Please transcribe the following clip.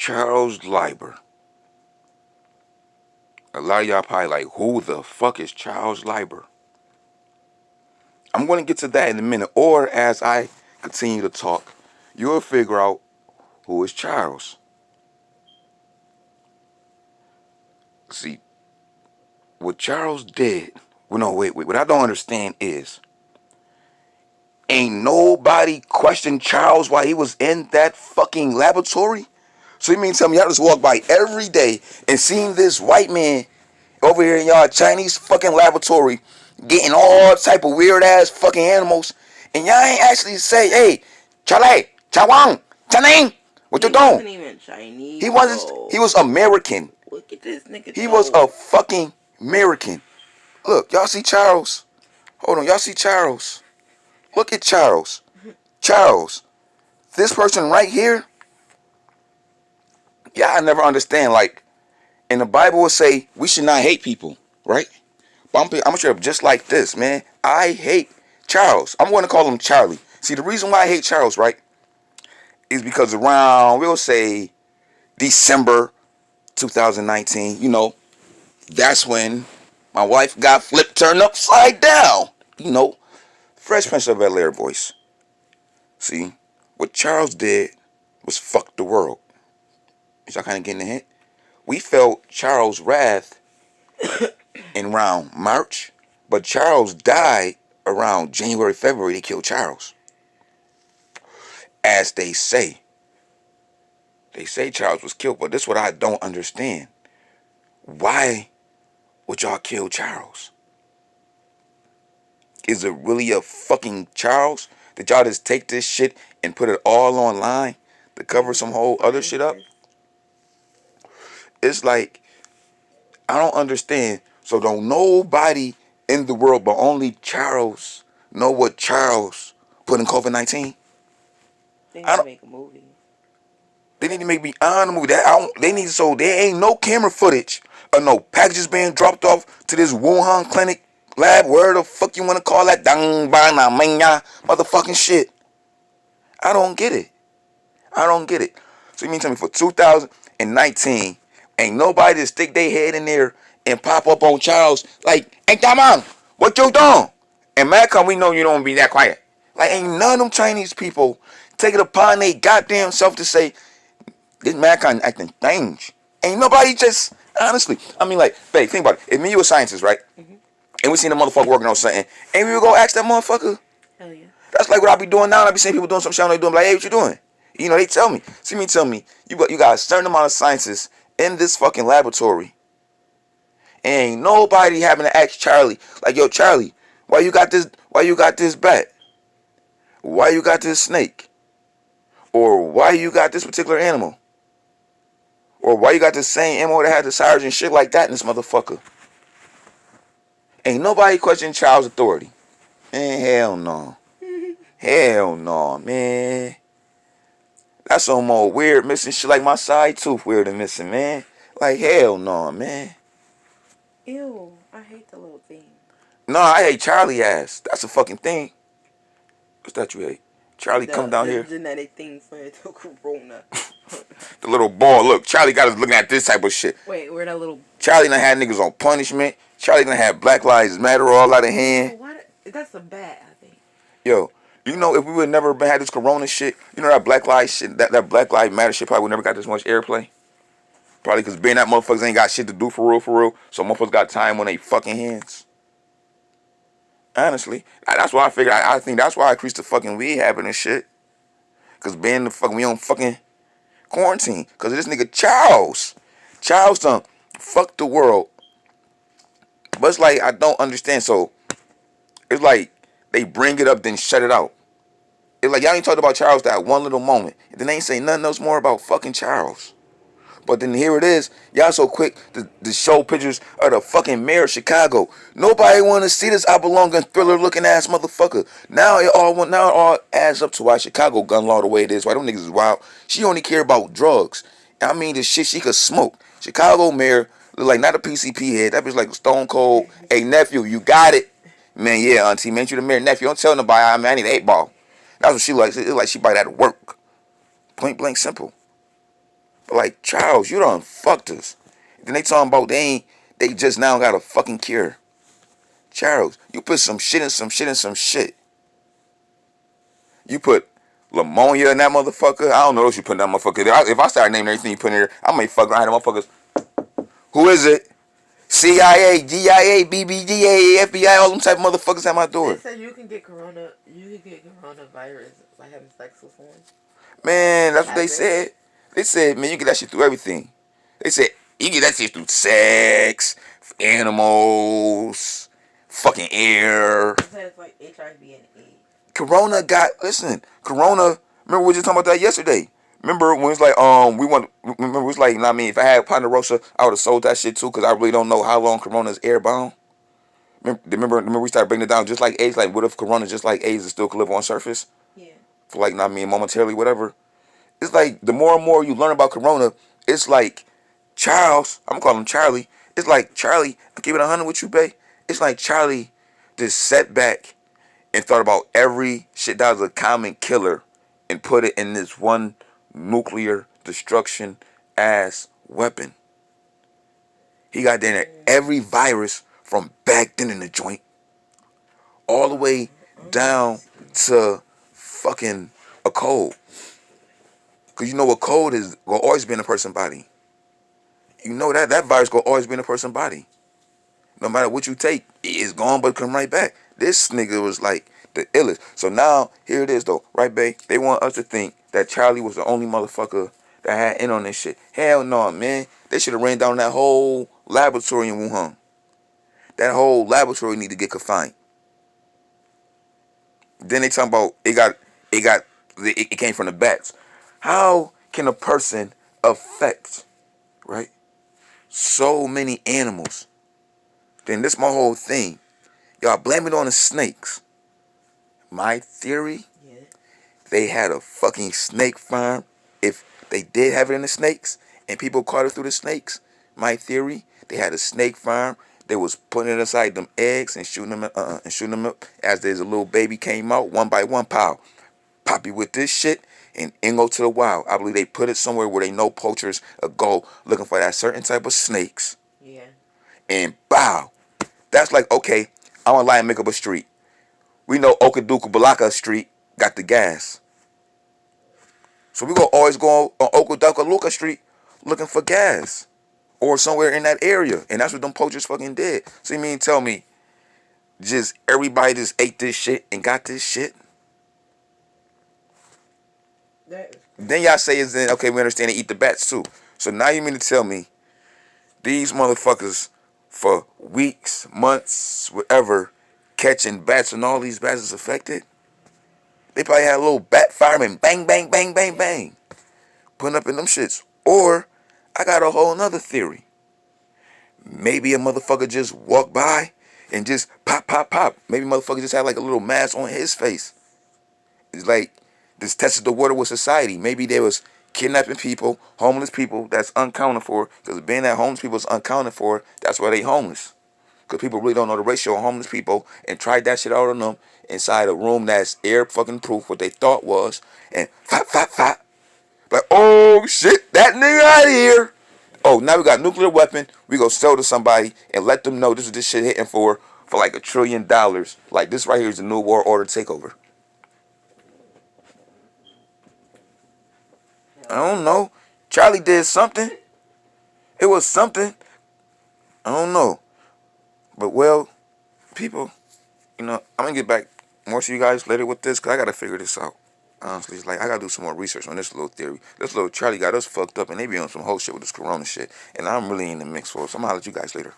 Charles Lieber? A lot of y'all probably like, who the fuck is Charles Lieber? I'm going to get to that in a minute, or as I continue to talk, you'll figure out who is Charles. See, what Charles did, well, no, wait, what I don't understand is, ain't nobody questioned Charles while he was in that fucking laboratory? So you mean tell me y'all just walk by every day and seen this white man over here in y'all Chinese fucking laboratory getting all type of weird ass fucking animals, and y'all ain't actually say, hey, Charlie, Chawang, Channing, what you doing? He wasn't even Chinese. He wasn't. He was American. Look at this nigga. He was a fucking American. Look, y'all see Charles? Hold on, y'all see Charles? Look at Charles. Charles. This person right here. Yeah, I never understand. Like, in the Bible will say we should not hate people, right? But I'm sure just like this, man. I hate Charles. I'm going to call him Charlie. See, the reason why I hate Charles, right, is because around, we'll say, December 2019, that's when my wife got flipped, turned upside down. Fresh Prince of Bel-Air voice. See, what Charles did was fuck the world. Is y'all kind of getting the hint? We felt Charles' wrath in around March, but Charles died around January, February. They killed Charles. As they say. They say Charles was killed, but this is what I don't understand. Why would y'all kill Charles? Is it really a fucking Charles? Did y'all just take this shit and put it all online to cover some whole other shit up? It's like, I don't understand. So don't nobody in the world but only Charles know what Charles put in COVID-19? They need to make a movie. They need to make me on the movie. So there ain't no camera footage or no packages being dropped off to this Wuhan clinic lab, where the fuck you want to call that, motherfucking shit. I don't get it. So you mean tell me for 2019, ain't nobody to stick their head in there and pop up on Charles like, hey, come on, what you doing? And Malcolm, we know you don't be that quiet. Like, ain't none of them Chinese people take it upon their goddamn self to say, this Malcolm acting strange. Ain't nobody just, honestly, I mean, like, babe, think about it. If me, you were scientists, right? Mm-hmm. And we seen a motherfucker working on something, and we would go ask that motherfucker. Hell yeah. That's like what I be doing now. I be seeing people doing some shit, I doing, like, hey, what you doing? They tell me. Tell me, you got a certain amount of scientists in this fucking laboratory. And ain't nobody having to ask Charlie, like, yo, Charlie, why you got this bat? Why you got this snake? Or why you got this particular animal? Or why you got the same ammo that had the sirens and shit like that in this motherfucker? Ain't nobody questioning Charles' authority. Man, hell no. Hell no, man. That's some more weird missing shit, like my side tooth weird and missing, man. Like, hell no, man. Ew, I hate the little thing. No, I hate Charlie ass. That's a fucking thing. What's that you hate? Charlie come down here. The genetic thing for the corona. The little ball. Look, Charlie got us looking at this type of shit. Wait, where that little... Charlie done had niggas on punishment. Charlie done had Black Lives Matter all out of hand. That's a bat, I think. Yo, if we would never had this corona shit, that Black Lives shit, that Black Lives Matter shit probably would never got this much airplay. Probably because being that motherfuckers ain't got shit to do for real. So motherfuckers got time on their fucking hands. Honestly. That's why I figured, I think that's why I increased the fucking weed habit and shit. Because being the fucking, we on fucking quarantine. Because of this nigga Charles. Charles done fucked the world. But it's like, I don't understand. So, it's like, they bring it up, then shut it out. It's like, y'all ain't talked about Charles that one little moment. And then they ain't say nothing else more about fucking Charles. But then here it is. Y'all so quick to show pictures of the fucking mayor of Chicago. Nobody want to see this I belong and thriller looking ass motherfucker. Now it all adds up to why Chicago gun law the way it is. Why them niggas is wild. She only care about drugs. I mean the shit she could smoke. Chicago mayor look like not a PCP head. That bitch like a stone cold. Hey nephew, you got it. Man, yeah, auntie, man, you the mayor nephew. Don't tell nobody, I need an 8-ball. That's what she likes. It's like she buy that at work. Point blank simple. Like, Charles, you done fucked us. Then they talking about they just now got a fucking cure. Charles, you put some shit in some shit in some shit. You put pneumonia in that motherfucker. I don't know what you put in that motherfucker. If I start naming everything you put in there, I might fuck around the motherfuckers. Who is it? CIA, GIA, BBGA, FBI, all them type of motherfuckers at my They door. said you can get corona. You can get coronavirus by having sex with someone. Man, that's what they Has it? said. They said, man, you get that shit through everything. They said, you get that shit through sex, animals, fucking air. It says like HIV and AIDS. Corona got, listen, Corona, remember we were just talking about that yesterday. Remember when it's like, remember it was like, I mean, if I had Ponderosa, I would have sold that shit too, because I really don't know how long Corona is airbound. Remember we started breaking it down just like AIDS, like what if Corona just like AIDS is still could live on surface? Yeah. For like, I mean, momentarily, whatever. It's like the more and more you learn about Corona, it's like Charles, I'm gonna call him Charlie. It's like Charlie, I'll keep it 100 with you, babe. It's like Charlie just sat back and thought about every shit that was a common killer and put it in this one nuclear destruction ass weapon. He got in there every virus from back then in the joint all the way down to fucking a cold. Cause you know a cold is will always be in a person's body. You know that virus will always be in a person's body. No matter what you take, it's gone but come right back. This nigga was like the illest. So now here it is though, right, babe? They want us to think that Charlie was the only motherfucker that had in on this shit. Hell no, man. They should have ran down that whole laboratory in Wuhan. That whole laboratory need to get confined. Then they talking about it came from the bats. How can a person affect, right, so many animals? Then this my whole thing. Y'all blame it on the snakes. My theory, Yeah. they had a fucking snake farm. If they did have it in the snakes and people caught it through the snakes, my theory, they had a snake farm. They was putting it inside them eggs and shooting them up as there's a little baby came out one by one. Pow, poppy with this shit and go to the wild. I believe they put it somewhere where they know poachers go looking for that certain type of snakes. Yeah. And bow, that's like okay, I'm gonna lie and make up a street. We know Okaduka Street got the gas. So we gonna always go on Okaduka Street looking for gas. Or somewhere in that area. And that's what them poachers fucking did. So you mean tell me just everybody just ate this shit and got this shit? That is Then y'all say is then okay, we understand they eat the bats too. So now you mean to tell me these motherfuckers for weeks, months, whatever, catching bats and all these bats is affected? They probably had a little bat fireman, bang, bang, bang, bang, bang, putting up in them shits. Or I got a whole nother theory. Maybe a motherfucker just walked by and just pop, pop, pop. Maybe motherfucker just had like a little mask on his face. It's like this tested the water with society. Maybe they was kidnapping people, homeless people that's uncounted for. Because being that homeless people is uncounted for, that's why they homeless. Because people really don't know the ratio of homeless people and tried that shit out on them inside a room that's air fucking proof, what they thought was, and fop, fop, fop. Like, oh shit, that nigga out of here. Oh, now we got a nuclear weapon. We go sell to somebody and let them know this is this shit hitting for like $1 trillion. Like this right here is a new world order takeover. I don't know. Charlie did something. It was something. I don't know. But well, people, I'm gonna get back more to you guys later with this because I gotta figure this out. Honestly, it's like I gotta do some more research on this little theory. This little Charlie got us fucked up and they be on some whole shit with this corona shit. And I'm really in the mix for it. So I'm gonna holler at you guys later.